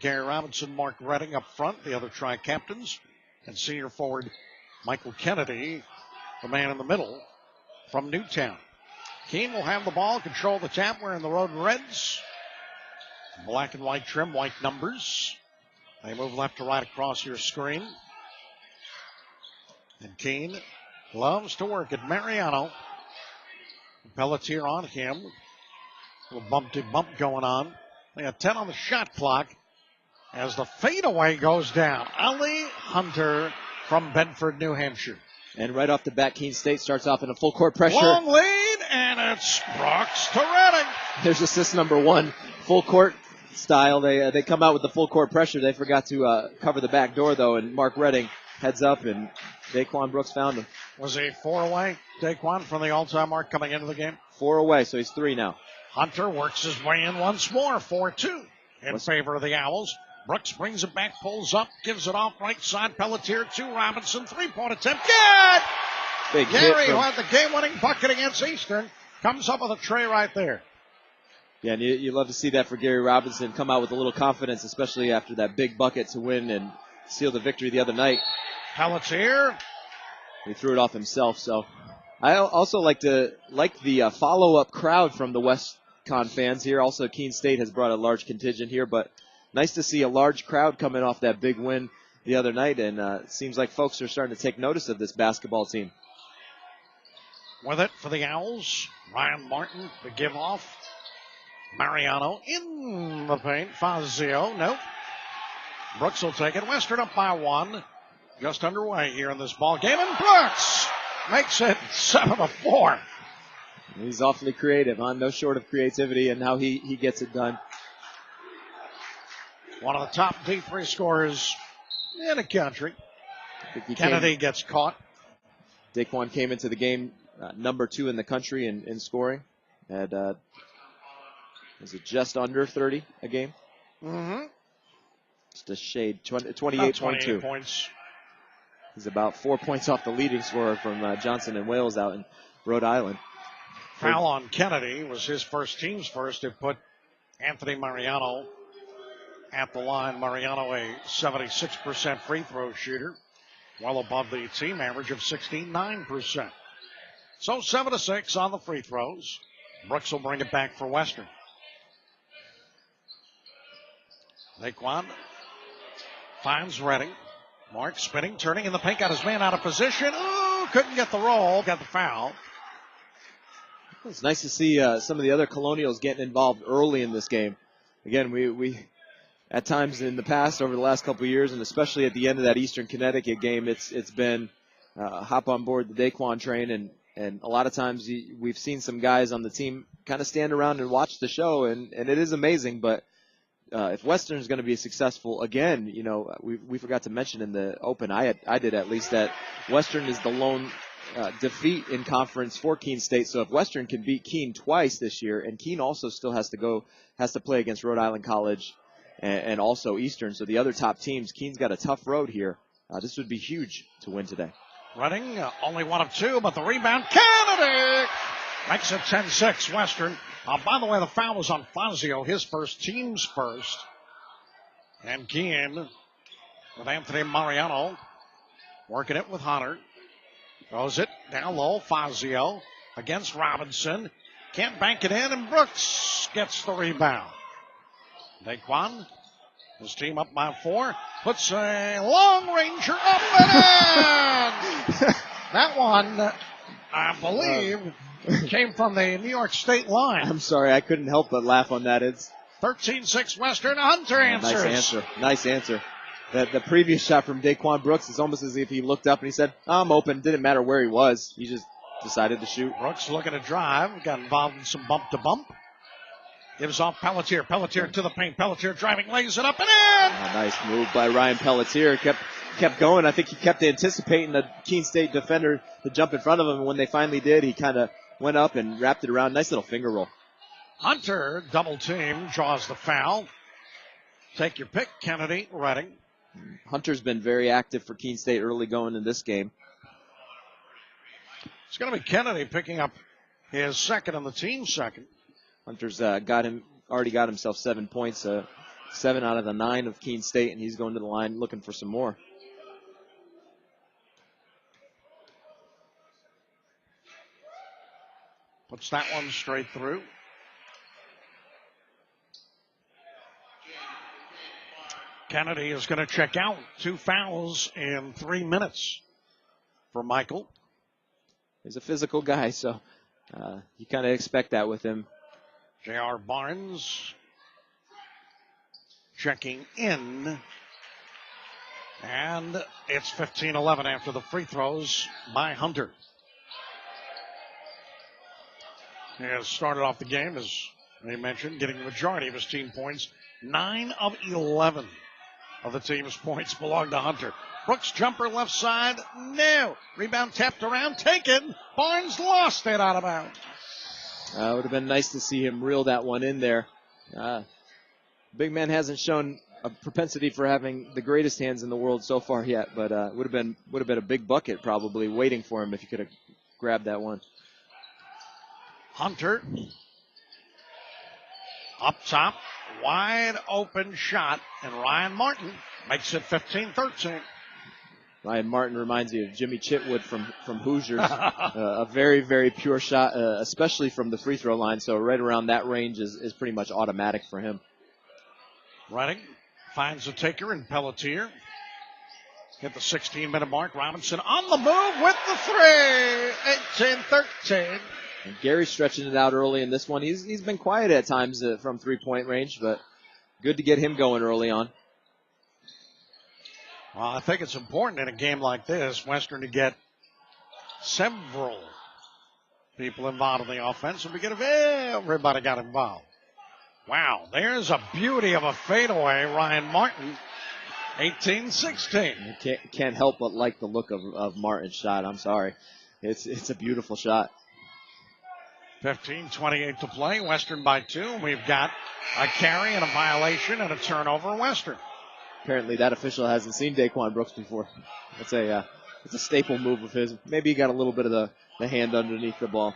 Gary Robinson, Mark Redding up front, the other tri-captains, and senior forward Michael Kennedy, the man in the middle from Newtown. Keene will have the ball, control the tap, wearing the Road Reds. Black and white trim, white numbers. They move left to right across your screen. And Keene loves to work at Mariano. Pelletier on him. A little bumpty bump going on. They got 10 on the shot clock as the fadeaway goes down. Ollie Hunter from Bedford, New Hampshire. And right off the bat, Keene State starts off in a full court pressure. Long lead, and it's Brooks to Redding. There's assist number 1, full court style. They come out with the full court pressure. They forgot to cover the back door, though, and Mark Redding heads up, and Daquan Brooks found him. Was he 4 away, Daquan, from the all-time mark coming into the game? 4 away, so he's 3 now. Hunter works his way in once more, 4-2 in favor of the Owls. Brooks brings it back, pulls up, gives it off right side. Pelletier to Robinson, 3-point attempt. Good! Big Gary, who had the game-winning bucket against Eastern, comes up with a tray right there. Yeah, and you love to see that for Gary Robinson, come out with a little confidence, especially after that big bucket to win and seal the victory the other night. Pelletier. He threw it off himself, so. I also like the follow-up crowd from the WestConn fans here. Also, Keene State has brought a large contingent here, but nice to see a large crowd coming off that big win the other night, and it seems like folks are starting to take notice of this basketball team. With it for the Owls, Ryan Martin, the give-off. Mariano in the paint. Fazio, nope. Brooks will take it. Western up by 1. Just underway here in this ball game, and Brooks makes it 7-4. He's awfully creative, huh? No short of creativity, and how he gets it done. One of the top D3 scorers in the country. Kennedy gets caught. Daquan came into the game number 2 in the country in scoring. Had is it just under 30 a game? Mm-hmm. Just a shade, 28.2 points. He's about 4 points off the leading scorer from Johnson and Wales out in Rhode Island. Foul on Kennedy was his team's first. It put Anthony Mariano at the line. Mariano, a 76% free throw shooter, well above the team average of 69%. So 7-6 on the free throws. Brooks will bring it back for Western. Daquan finds Redding. Mark spinning, turning in the paint, got his man out of position. Ooh, couldn't get the roll, got the foul. It's nice to see some of the other Colonials getting involved early in this game. Again, we at times in the past, over the last couple of years, and especially at the end of that Eastern Connecticut game, it's been hop on board the Daquan train, and a lot of times we've seen some guys on the team kind of stand around and watch the show, and it is amazing, but if Western is going to be successful again, we forgot to mention in the open, I did at least, that Western is the lone defeat in conference for Keene State. So if Western can beat Keene twice this year, and Keene also still has to play against Rhode Island College and also Eastern, so the other top teams, Keene's got a tough road here. This would be huge to win today. Redding, only 1 of 2, but the rebound, Kennedy makes it 10-6 Western. By the way, the foul was on Fazio, his team's first. And Keene with Anthony Mariano working it with Hunter. Throws it down low. Fazio against Robinson. Can't bank it in, and Brooks gets the rebound. Daquan, his team up by 4. Puts a long ranger up and in. That one, I believe, came from the New York State line. I'm sorry, I couldn't help but laugh on that. It's 13-6 Western. Hunter answers. Nice answer. The previous shot from Daquan Brooks is almost as if he looked up and he said, I'm open. Didn't matter where he was. He just decided to shoot. Brooks looking to drive. Got involved in some bump-to-bump. Gives off Pelletier. Pelletier to the paint. Pelletier driving, lays it up and in. Nice move by Ryan Pelletier. Kept going. I think he kept anticipating the Keene State defender to jump in front of him. And when they finally did, he kind of went up and wrapped it around. Nice little finger roll. Hunter, double team, draws the foul. Take your pick, Kennedy, Redding. Hunter's been very active for Keene State early going in this game. It's going to be Kennedy picking up his second and the team's second. Hunter's already got himself 7 points. 7 out of the 9 of Keene State, and he's going to the line looking for some more. Puts that one straight through. Kennedy is going to check out. 2 fouls in 3 minutes for Michael. He's a physical guy, so you kind of expect that with him. J.R. Barnes checking in. And it's 15-11 after the free throws by Hunter. He has started off the game, as they mentioned, getting the majority of his team points. 9 of 11 of the team's points belong to Hunter. Brooks jumper left side, no. Rebound tapped around, taken. Barnes lost it out of bounds. It would have been nice to see him reel that one in there. Big man hasn't shown a propensity for having the greatest hands in the world so far yet, but would have been a big bucket probably waiting for him if he could have grabbed that one. Hunter up top, wide open shot, and Ryan Martin makes it 15-13. Ryan Martin reminds me of Jimmy Chitwood from Hoosiers. A very, very pure shot, especially from the free throw line. So right around that range is pretty much automatic for him. Redding finds a taker in Pelletier. Hit the 16-minute mark. Robinson on the move with the 3. 18-13. And Gary's stretching it out early in this one. He's been quiet at times from three-point range, but good to get him going early on. Well, I think it's important in a game like this, Western, to get several people involved in the offense. And we get everybody got involved. Wow, there's a beauty of a fadeaway, Ryan Martin. 18-16. You can't help but like the look of Martin's shot. I'm sorry. It's a beautiful shot. 15:28 to play. Western by 2. We've got a carry and a violation and a turnover, Western. Apparently that official hasn't seen Daquan Brooks before. It's a staple move of his. Maybe he got a little bit of the hand underneath the ball.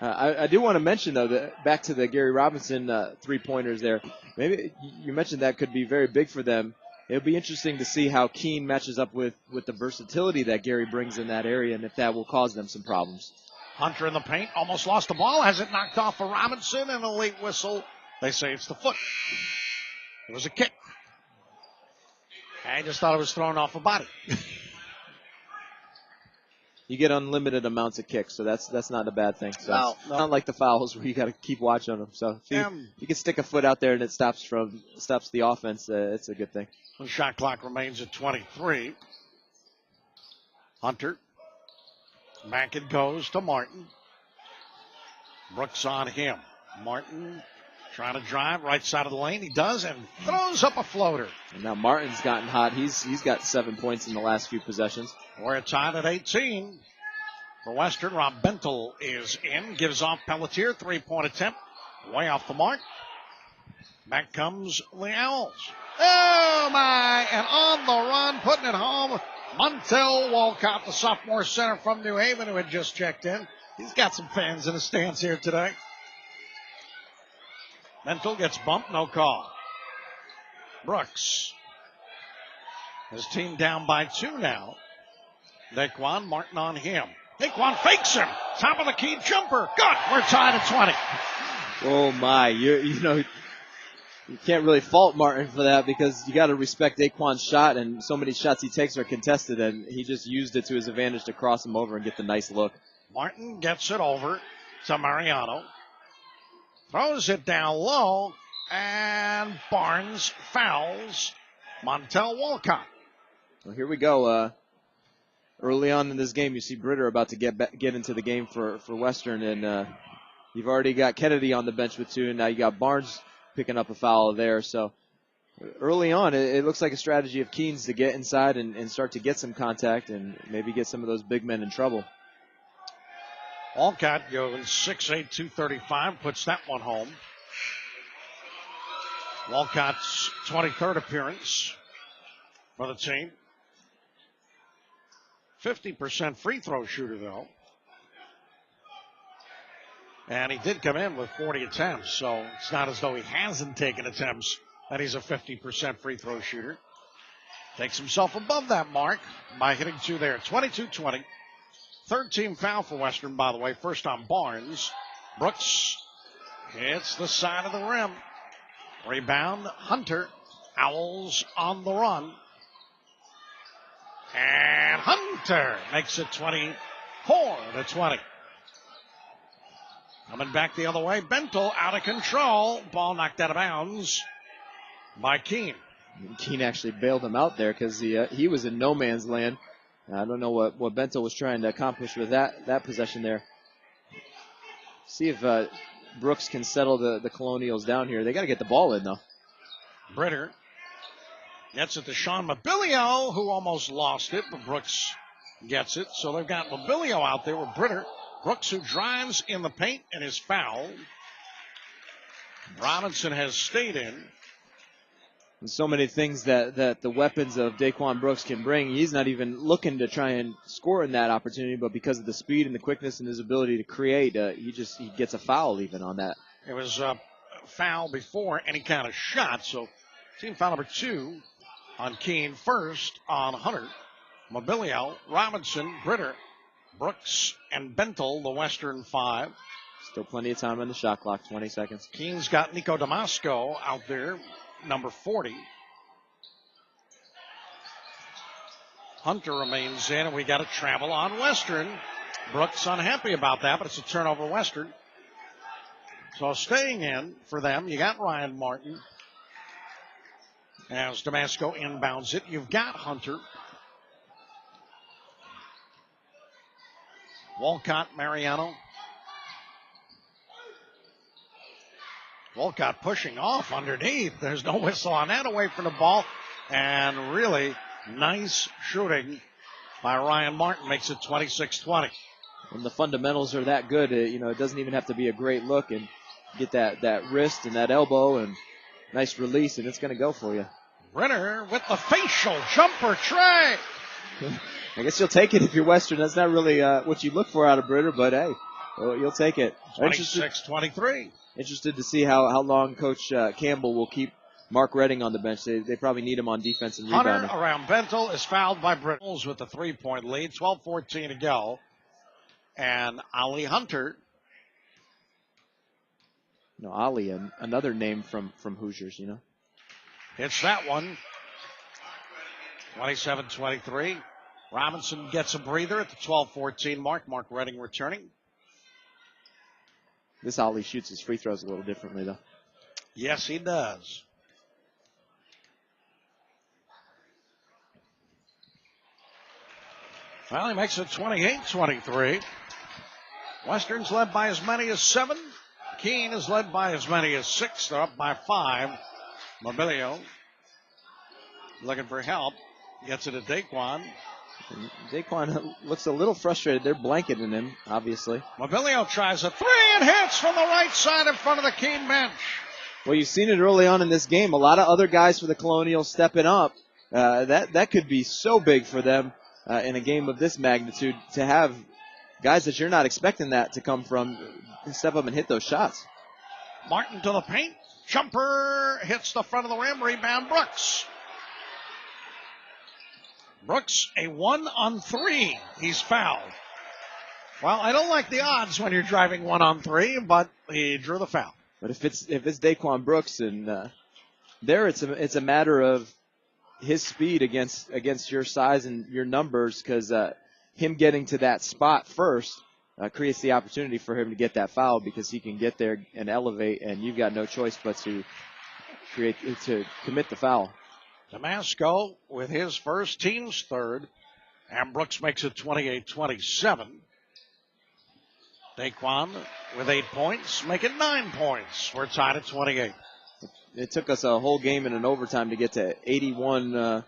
I do want to mention, though, that back to the Gary Robinson three-pointers there. Maybe you mentioned that could be very big for them. It'll be interesting to see how Keene matches up with the versatility that Gary brings in that area and if that will cause them some problems. Hunter in the paint, almost lost the ball, has it knocked off for Robinson, and a late whistle. They say it's the foot. It was a kick. I just thought it was thrown off a body. You get unlimited amounts of kicks, so that's not a bad thing. So No. It's not like the fouls where you got to keep watch on them. So if you can stick a foot out there and it stops the offense, it's a good thing. The shot clock remains at 23. Hunter. Back it goes to Martin. Brooks on him. Martin trying to drive right side of the lane. He does and throws up a floater. And now Martin's gotten hot. He's got 7 points in the last few possessions. We're tied at 18. For Western, Rob Bentel is in. Gives off Pelletier. 3-point attempt. Way off the mark. Back comes the Owls. Oh, my. And on the run, putting it home. Montel Walcott, the sophomore center from New Haven, who had just checked in. He's got some fans in the stands here today. Bentel gets bumped, no call. Brooks. His team down by 2 now. Daquan Martin on him. Daquan fakes him. Top of the key jumper. Good. We're tied at 20. Oh, my. You can't really fault Martin for that because you got to respect Daquan's shot, and so many shots he takes are contested, and he just used it to his advantage to cross him over and get the nice look. Martin gets it over to Mariano. Throws it down low, and Barnes fouls Montel Walcott. Well, here we go. Early on in this game, you see Britter about to get into the game for Western, and you've already got Kennedy on the bench with 2, and now you got Barnes picking up a foul there. So early on, it looks like a strategy of Keene's to get inside and start to get some contact and maybe get some of those big men in trouble. Walcott goes 6'8", 235, puts that one home. Walcott's 23rd appearance for the team. 50% free throw shooter, though. And he did come in with 40 attempts, so it's not as though he hasn't taken attempts that he's a 50% free throw shooter. Takes himself above that mark by hitting 2 there. 22-20. Third team foul for Western, by the way. First on Barnes. Brooks hits the side of the rim. Rebound, Hunter. Owls on the run. And Hunter makes it 24-20. Coming back the other way, Bentel out of control. Ball knocked out of bounds by Keene. Keene actually bailed him out there because he was in no man's land. I don't know what Bentel was trying to accomplish with that possession there. See if Brooks can settle the Colonials down here. They got to get the ball in, though. Britter gets it to Sean Mobilio, who almost lost it, but Brooks gets it. So they've got Mobilio out there with Britter. Brooks, who drives in the paint and is fouled. Robinson has stayed in. And so many things that the weapons of Daquan Brooks can bring. He's not even looking to try and score in that opportunity, but because of the speed and the quickness and his ability to create, he gets a foul even on that. It was a foul before any kind of shot, so team foul number 2 on Keene. First on Hunter, Mobilio, Robinson, Britter, Brooks, and Bentel, the Western 5. Still plenty of time on the shot clock, 20 seconds. Keene's got Nico Damasco out there, number 40. Hunter remains in, and we got a travel on Western. Brooks unhappy about that, but it's a turnover Western. So staying in for them, you got Ryan Martin. As Damasco inbounds it, you've got Hunter. Walcott, Mariano. Walcott pushing off underneath. There's no whistle on that, away from the ball. And really nice shooting by Ryan Martin makes it 26-20. When the fundamentals are that good, it doesn't even have to be a great look, and get that wrist and that elbow and nice release, and it's going to go for you. Brenner with the facial jumper tray. I guess you'll take it if you're Western. That's not really what you look for out of Brenner, but hey, you'll take it. 26-23. Interested to see how long Coach Campbell will keep Mark Redding on the bench. They probably need him on defense and rebounding. Hunter around Bentel is fouled by Brittles with a 3-point lead. 12-14 to go. And Ollie Hunter. No, Ollie, another name from Hoosiers, Hits that one. 27-23. Robinson gets a breather at the 12-14 mark. Mark Redding returning. This Ollie shoots his free throws a little differently, though. Yes, he does. Well, he makes it 28-23. Western's led by as many as 7. Keene is led by as many as 6. They're up by 5. Mobilio looking for help. Gets it to Daquan. Daquan looks a little frustrated. They're blanketing him, obviously. Mobilio tries a 3 and hits from the right side in front of the Keene bench. Well, you've seen it early on in this game. A lot of other guys for the Colonials stepping up. That could be so big for them in a game of this magnitude, to have guys that you're not expecting that to come from step up and hit those shots. Martin to the paint. Jumper hits the front of the rim. Rebound Brooks. Brooks, a 1-on-3. He's fouled. Well, I don't like the odds when you're driving 1-on-3, but he drew the foul. But if it's Daquan Brooks, and there it's a matter of his speed against your size and your numbers, because him getting to that spot first creates the opportunity for him to get that foul, because he can get there and elevate, and you've got no choice but to commit the foul. Damasco with his first, team's third, and Brooks makes it 28-27. Daquan with 8 points, making 9 points. We're tied at 28. It took us a whole game and an overtime to get to 82-81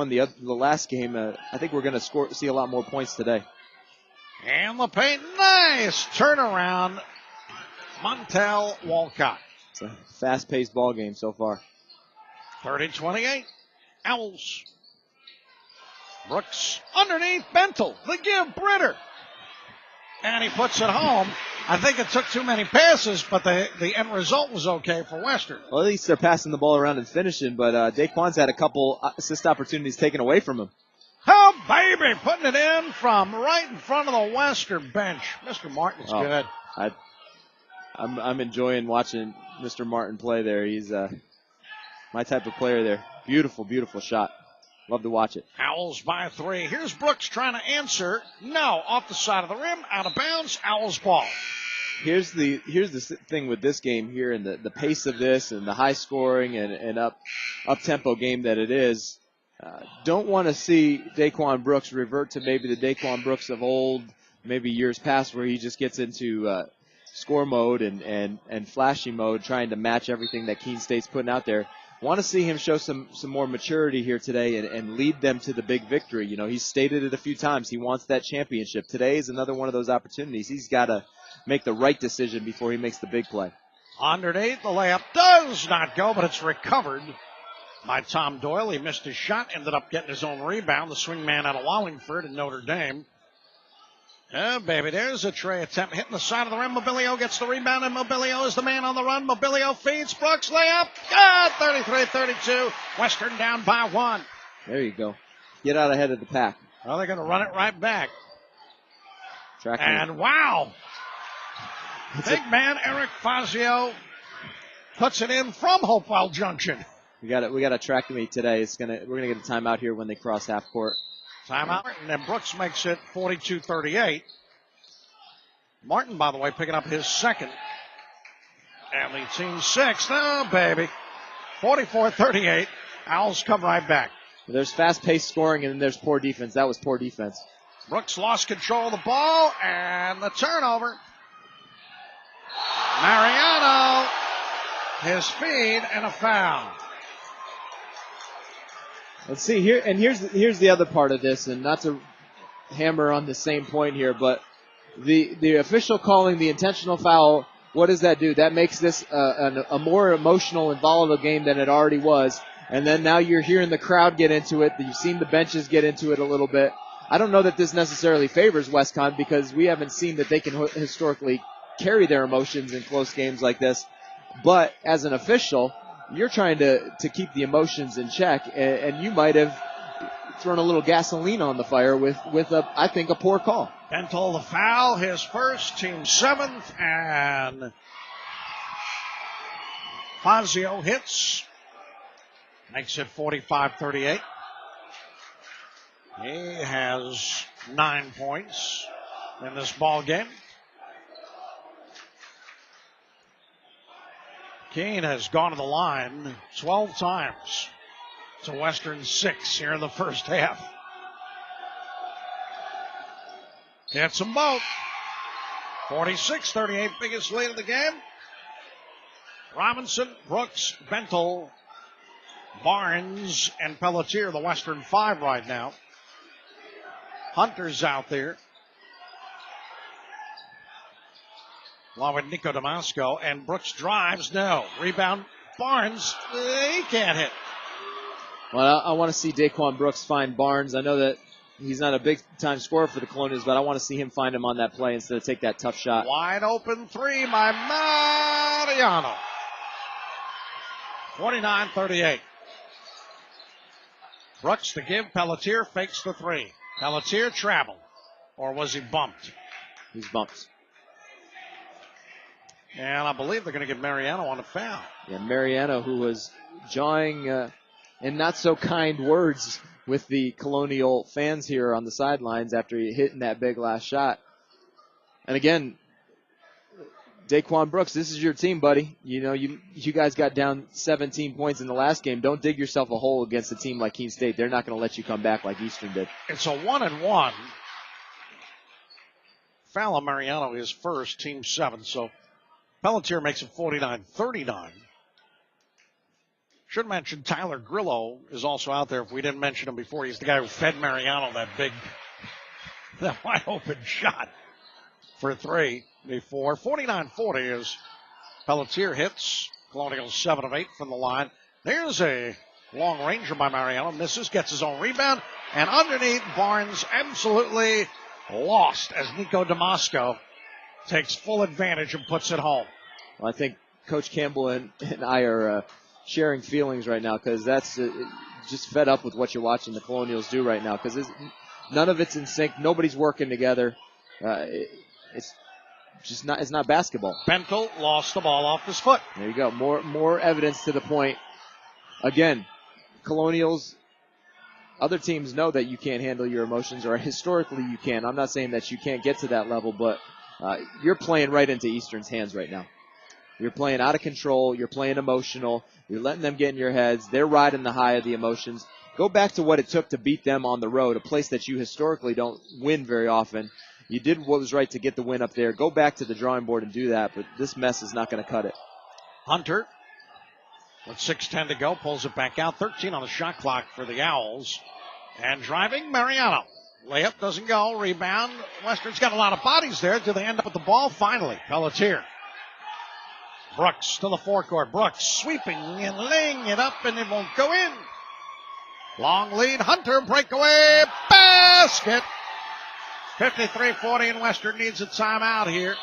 the last game. I think we're going to see a lot more points today. And the paint, nice turnaround. Montel Walcott. It's a fast-paced ball game so far. 30-28. Owls. Brooks underneath Bentel. The give, Britter. And he puts it home. I think it took too many passes, but the end result was okay for Western. Well, at least they're passing the ball around and finishing, but Daquan's had a couple assist opportunities taken away from him. Oh, baby, putting it in from right in front of the Western bench. Mr. Martin's good. I'm enjoying watching Mr. Martin play there. He's my type of player there. Beautiful, beautiful shot. Love to watch it. Owls by 3. Here's Brooks trying to answer. No, off the side of the rim, out of bounds. Owls ball. Here's the thing with this game here and the pace of this and the high scoring and up tempo game that it is. Don't want to see Daquan Brooks revert to maybe the Daquan Brooks of old, maybe years past, where he just gets into score mode and flashy mode, trying to match everything that Keene State's putting out there. Want to see him show some more maturity here today and lead them to the big victory. You know, he's stated it a few times. He wants that championship. Today is another one of those opportunities. He's got to make the right decision before he makes the big play. Underneath, the layup does not go, but it's recovered by Tom Doyle. He missed his shot, ended up getting his own rebound. The swing man out of Wallingford in Notre Dame. Oh, baby, there's a tray attempt hitting the side of the rim. Mobilio gets the rebound, and Mobilio is the man on the run. Mobilio feeds Brooks, layup. 33-32. Western down by 1. There you go. Get out ahead of the pack. Well, they're going to run it right back. And wow. Big man Eric Fazio puts it in from Hopewell Junction. We got a track meet today. We're gonna get a timeout here when they cross half court. Timeout, and then Brooks makes it 42-38. Martin, by the way, picking up his second. And the team sixth. Oh, baby. 44-38. Owls come right back. There's fast-paced scoring, and then there's poor defense. That was poor defense. Brooks lost control of the ball, and the turnover. Mariano, his feed, and a foul. Let's see here, and here's the other part of this, and not to hammer on the same point here, but the official calling the intentional foul, what does that do? That makes this a more emotional and volatile game than it already was, and then now you're hearing the crowd get into it. You've seen the benches get into it a little bit. I don't know that this necessarily favors WestConn because we haven't seen that they can historically carry their emotions in close games like this, but as an official, you're trying to keep the emotions in check, and you might have thrown a little gasoline on the fire with I think, a poor call. Bentel the foul, his first, team 7th, and Fazio hits, makes it 45-38. He has 9 points in this ball game. Keene has gone to the line 12 times to Western 6 here in the first half. Gets them both. 46-38, biggest lead of the game. Robinson, Brooks, Bentel, Barnes, and Pelletier, the Western 5 right now. Hunter's out there, along with Nico Damasco, and Brooks drives, no. Rebound, Barnes, he can't hit. Well, I want to see Daquan Brooks find Barnes. I know that he's not a big-time scorer for the Colonials, but I want to see him find him on that play instead of take that tough shot. Wide open 3 by Mariano. 49-38. Brooks to give, Pelletier fakes the 3. Pelletier traveled, or was he bumped? He's bumped. And I believe they're going to get Mariano on a foul. Yeah, Mariano, who was jawing in not so kind words with the Colonial fans here on the sidelines after he hit in that big last shot. And again, Daquan Brooks, this is your team, buddy. You know, you guys got down 17 points in the last game. Don't dig yourself a hole against a team like Keene State. They're not going to let you come back like Eastern did. It's a 1-and-1. Foul on Mariano is first, team 7. So Pelletier makes it 49-39. Should mention Tyler Grillo is also out there if we didn't mention him before. He's the guy who fed Mariano that wide open shot for 3 before. 49-40 as Pelletier hits. Colonial 7 of 8 from the line. There's a long ranger by Mariano. Misses, gets his own rebound. And underneath, Barnes absolutely lost as Nico Damasco takes full advantage and puts it home. Well, I think Coach Campbell and I are sharing feelings right now because that's just fed up with what you're watching the Colonials do right now because none of it's in sync. Nobody's working together. It's not basketball. Bentel lost the ball off his foot. There you go. More evidence to the point. Again, Colonials, other teams know that you can't handle your emotions, or historically you can. I'm not saying that you can't get to that level, but you're playing right into Eastern's hands right now. You're playing out of control. You're playing emotional. You're letting them get in your heads. They're riding the high of the emotions. Go back to what it took to beat them on the road, a place that you historically don't win very often. You did what was right to get the win up there. Go back to the drawing board and do that, but this mess is not going to cut it. Hunter, with 6:10 to go, pulls it back out. 13 on the shot clock for the Owls. And driving, Mariano. Layup doesn't go. Rebound. Western's got a lot of bodies there. Do they end up with the ball? Finally, Pelletier. Brooks to the forecourt. Brooks sweeping and laying it up, and it won't go in. Long lead. Hunter, breakaway, basket. 53-40, and Western needs a timeout here.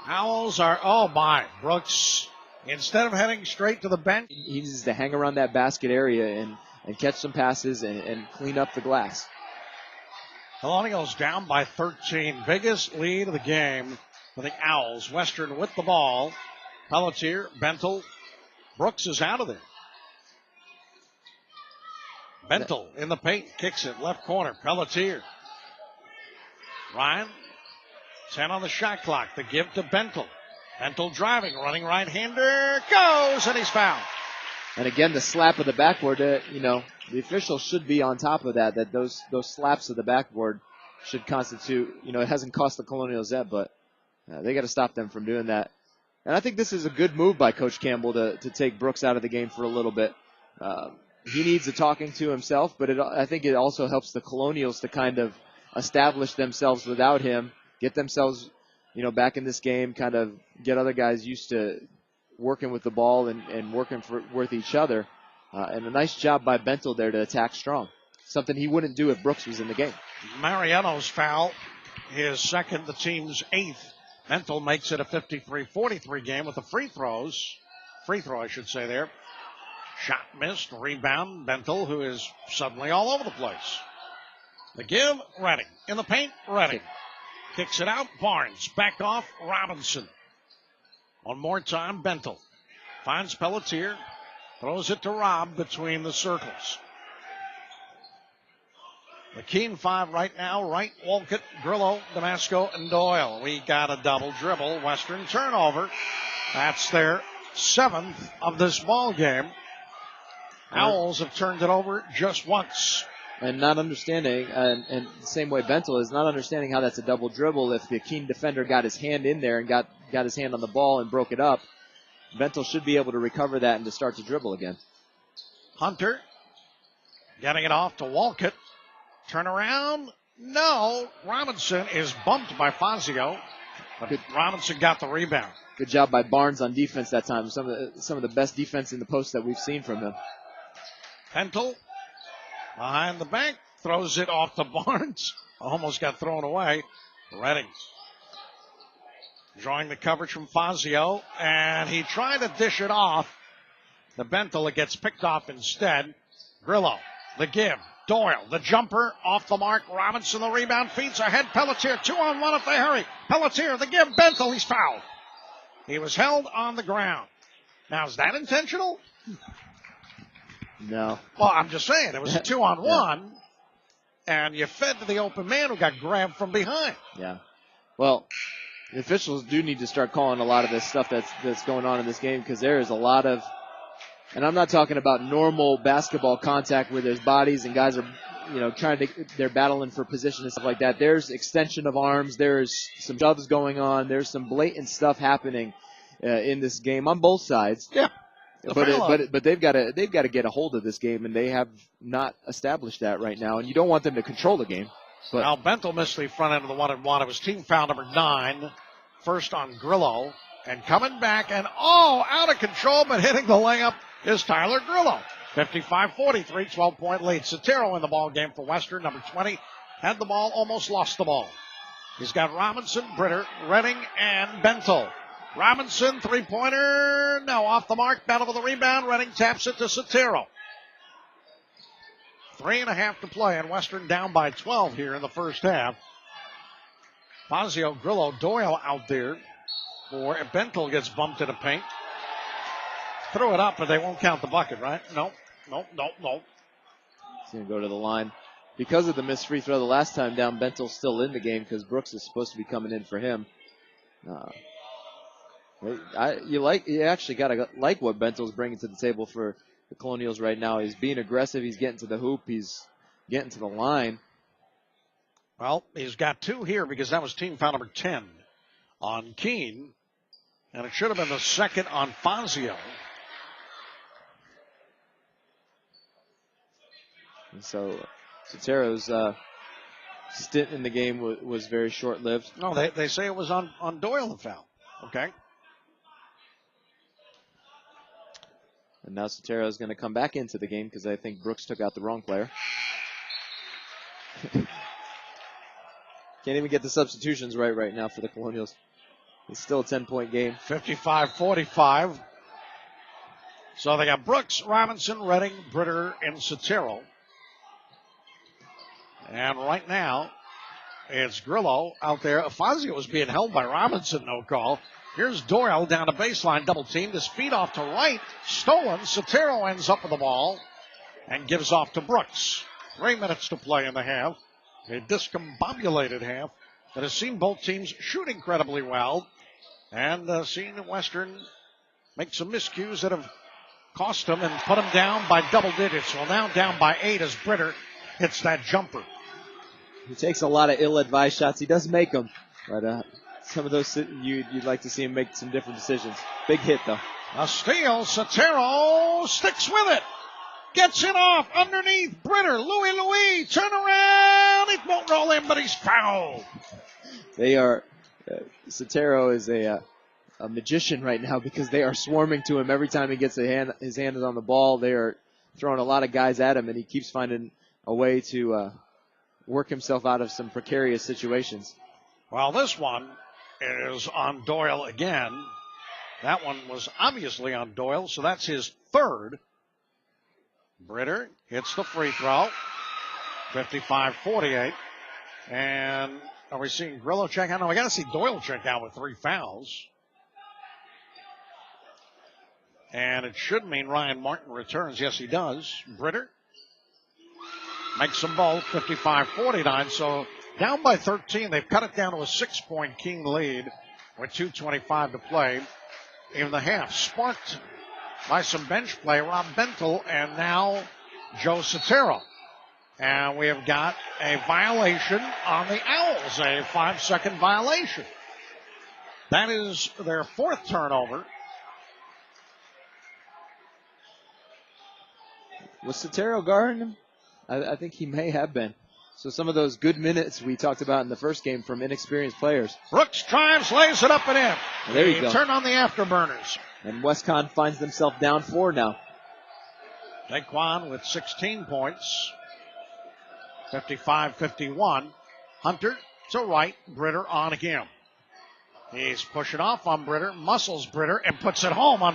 Owls are, oh my, Brooks, instead of heading straight to the bench. He needs to hang around that basket area and catch some passes and clean up the glass. Colonials down by 13. Biggest lead of the game for the Owls. Western with the ball. Pelletier, Bentel. Brooks is out of there. Bentel in the paint, kicks it, left corner, Pelletier. Ryan, 10 on the shot clock, the give to Bentel. Bentel driving, running right-hander, goes, and he's fouled. And again, the slap of the backboard, the officials should be on top of that those slaps of the backboard should constitute, it hasn't cost the Colonials that, but they got to stop them from doing that. And I think this is a good move by Coach Campbell to take Brooks out of the game for a little bit. He needs a talking to himself, but I think it also helps the Colonials to kind of establish themselves without him, get themselves, back in this game, kind of get other guys used to working with the ball and working with each other. And a nice job by Bentel there to attack strong, something he wouldn't do if Brooks was in the game. Mariano's foul, his second, the team's 8th. Bentel makes it a 53-43 game with the free throw, I should say there. Shot missed, rebound, Bentel, who is suddenly all over the place. The give, Redding. In the paint, Redding. Kicks it out, Barnes. Back off, Robinson. One more time, Bentel. Finds Pelletier. Throws it to Robb between the circles. The Keene 5 right now, Wright, Wolcott, Grillo, Damasco, and Doyle. We got a double dribble, Western turnover. That's their 7th of this ball game. Owls have turned it over just once. And not understanding, and the same way Bentel is not understanding how that's a double dribble. If the Keene defender got his hand in there and got his hand on the ball and broke it up, Bentel should be able to recover that and to start to dribble again. Hunter getting it off to Wolcott. Turn around. No. Robinson is bumped by Fazio. But Robinson got the rebound. Good job by Barnes on defense that time. Some of the best defense in the post that we've seen from him. Bentel behind the back, throws it off to Barnes. Almost got thrown away. Redding drawing the coverage from Fazio, and he tried to dish it off. The Bentel, it gets picked off instead. Grillo, the give. Doyle, the jumper, off the mark. Robinson, the rebound, feeds ahead. Pelletier, 2-on-1 if they hurry. Pelletier, the give. Bentel, he's fouled. He was held on the ground. Now, is that intentional? No. Well, I'm just saying, it was a 2-on-1, and you fed to the open man who got grabbed from behind. Yeah. Well, the officials do need to start calling a lot of this stuff that's going on in this game, because there is a lot of, and I'm not talking about normal basketball contact where there's bodies and guys are, they're battling for position and stuff like that. There's extension of arms. There's some shoves going on. There's some blatant stuff happening in this game on both sides. Yeah. But they've got to get a hold of this game, and they have not established that right now. And you don't want them to control the game. But now Bentel missed the front end of the 1-and-1. It was team foul number 9, first on Grillo, and coming back and out of control, but hitting the layup is Tyler Grillo. 55-43, 12-point lead. Sotero in the ball game for Western, number 20, had the ball, almost lost the ball. He's got Robinson, Britter, Redding, and Bentel. Robinson, three-pointer, no, off the mark. Battle for the rebound. Redding taps it to Sotero. 3.5 to play, and Western down by 12 here in the first half. Fazio, Grillo, Doyle out there. For Bentel gets bumped in the paint. Throw it up, but they won't count the bucket, right? Nope. He's going to go to the line. Because of the missed free throw the last time down, Bentel's still in the game because Brooks is supposed to be coming in for him. You actually got to like what Bentel's bringing to the table for the Colonials right now. He's being aggressive. He's getting to the hoop. He's getting to the line. Well, he's got 2 here because that was team foul number 10 on Keene. And it should have been the second on Fazio. And so Sotero's stint in the game was very short-lived. No, they say it was on Doyle the foul. Okay. And now Sotero is going to come back into the game because I think Brooks took out the wrong player. Can't even get the substitutions right now for the Colonials. It's still a 10-point game. 55-45. So they got Brooks, Robinson, Redding, Britter, and Sotero. And right now, it's Grillo out there. Fazio was being held by Robinson, no call. Here's Doyle down the baseline, double teamed. His feet off to right, stolen. Sotero ends up with the ball and gives off to Brooks. 3 minutes to play in the half. A discombobulated half that has seen both teams shoot incredibly well and seen Western make some miscues that have cost them and put them down by double digits. Well, now down by 8 as Britter hits that jumper. He takes a lot of ill-advised shots. He does make them, but some of those you'd like to see him make some different decisions. Big hit, though. A steal. Sotero sticks with it. Gets it off underneath Britter. Louis, turn around. It won't roll in, but he's fouled. They are, Sotero is a magician right now because they are swarming to him every time he gets his hand is on the ball. They are throwing a lot of guys at him, and he keeps finding a way to work himself out of some precarious situations. Well, this one is on Doyle again. That one was obviously on Doyle, so that's his third. Britter hits the free throw. 55-48. And are we seeing Grillo check out? No, I got to see Doyle check out with 3 fouls. And it should mean Ryan Martin returns. Yes, he does. Britter makes them both. 55-49. So down by 13. They've cut it down to a 6-point King lead with 2:25 to play in the half. Sparked by some bench play, Rob Bentel, and now Joe Sotero. And we have got a violation on the Owls, a 5-second violation. That is their 4th turnover. Was Sotero guarding him? I think he may have been. So some of those good minutes we talked about in the first game from inexperienced players. Brooks drives, lays it up and in. There you go. Turn on the afterburners. And WestConn finds themselves down 4 now. Daquan with 16 points. 55-51. Hunter to right. Britter on him. He's pushing off on Britter, muscles Britter, and puts it home on